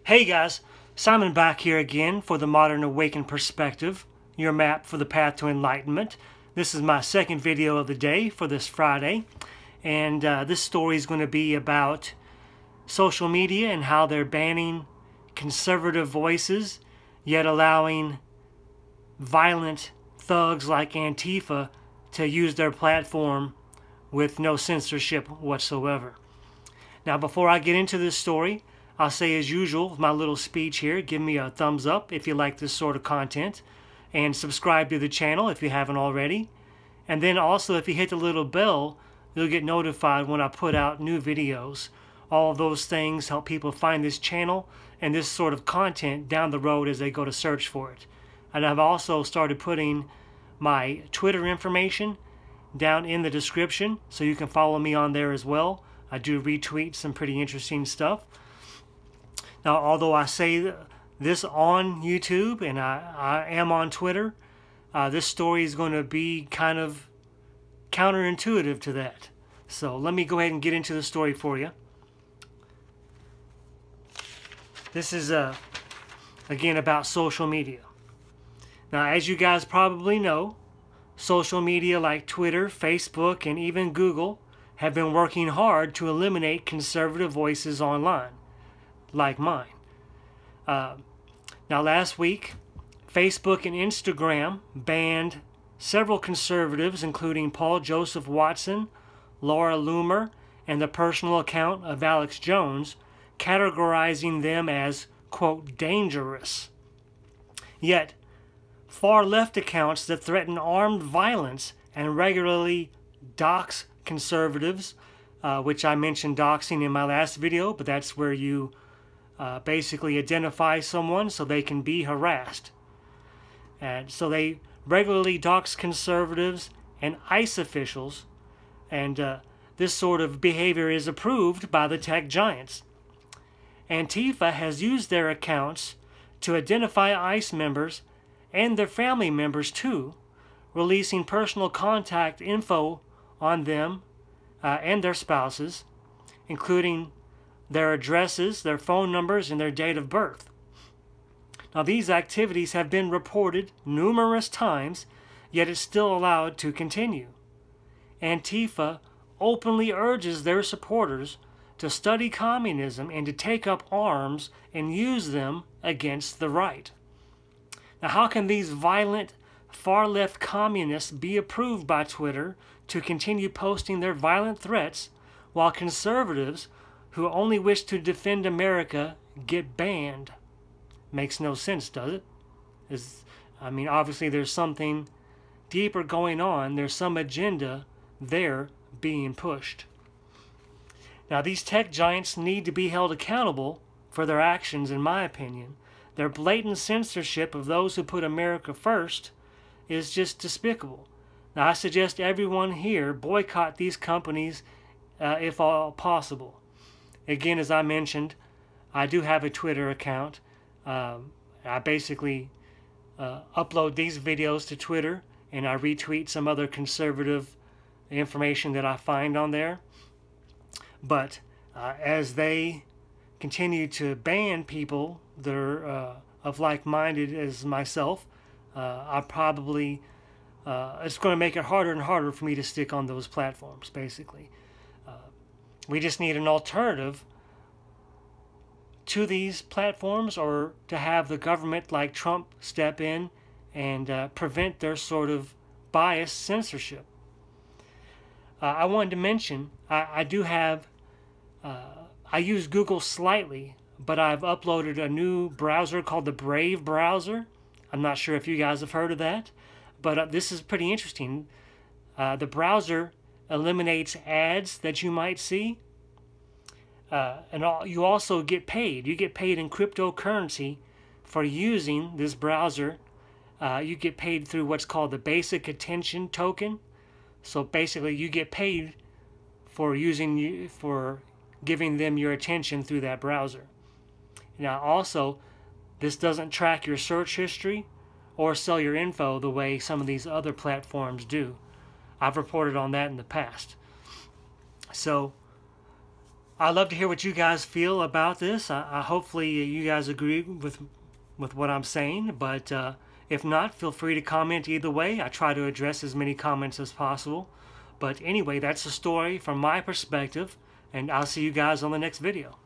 Hey guys, Simon back here again for the Modern Awakened Perspective, your map for the path to enlightenment. This is my second video of the day for this Friday, and this story is going to be about social media and how they're banning conservative voices, yet allowing violent thugs like Antifa to use their platform with no censorship whatsoever. Now, before I get into this story, I'll say as usual with my little speech here, give me a thumbs up if you like this sort of content, and subscribe to the channel if you haven't already. And then also, if you hit the little bell, you'll get notified when I put out new videos. All of those things help people find this channel and this sort of content down the road as they go to search for it. And I've also started putting my Twitter information down in the description, so you can follow me on there as well. I do retweet some pretty interesting stuff. Now, although I say this on YouTube and I am on Twitter, this story is going to be kind of counterintuitive to that. So let me go ahead and get into the story for you. This is, again, about social media. Now, as you guys probably know, social media like Twitter, Facebook, and even Google have been working hard to eliminate conservative voices online, like mine. Now, last week, Facebook and Instagram banned several conservatives, including Paul Joseph Watson, Laura Loomer, and the personal account of Alex Jones, categorizing them as, quote, dangerous. Yet, far-left accounts that threaten armed violence and regularly dox conservatives, which I mentioned doxing in my last video, but that's where you basically identify someone so they can be harassed. And so they regularly dox conservatives and ICE officials, and this sort of behavior is approved by the tech giants. Antifa has used their accounts to identify ICE members and their family members too, releasing personal contact info on them and their spouses, including their addresses, their phone numbers, and their date of birth. Now, these activities have been reported numerous times, yet it's still allowed to continue. Antifa openly urges their supporters to study communism and to take up arms and use them against the right. Now, how can these violent, far-left communists be approved by Twitter to continue posting their violent threats while conservatives who only wish to defend America get banned? Makes no sense, does it? I mean, obviously there's something deeper going on. There's some agenda there being pushed. Now, these tech giants need to be held accountable for their actions, in my opinion. Their blatant censorship of those who put America first is just despicable. Now, I suggest everyone here boycott these companies if all possible. Again, as I mentioned, I do have a Twitter account. I basically upload these videos to Twitter, and I retweet some other conservative information that I find on there. But as they continue to ban people that are of like-minded as myself, I probably it's going to make it harder and harder for me to stick on those platforms, basically. We just need an alternative to these platforms, or to have the government like Trump step in and prevent their sort of biased censorship. I wanted to mention, I do have, I use Google slightly, but I've uploaded a new browser called the Brave browser. I'm not sure if you guys have heard of that, but this is pretty interesting. The browser eliminates ads that you might see, and you also get paid. You get paid in cryptocurrency for using this browser. You get paid through what's called the basic attention token. So basically, you get paid for giving them your attention through that browser. Now, also, this doesn't track your search history or sell your info the way some of these other platforms do. I've reported on that in the past. So I'd love to hear what you guys feel about this. I hopefully you guys agree with what I'm saying, but if not, feel free to comment either way. I try to address as many comments as possible. But anyway, that's the story from my perspective, and I'll see you guys on the next video.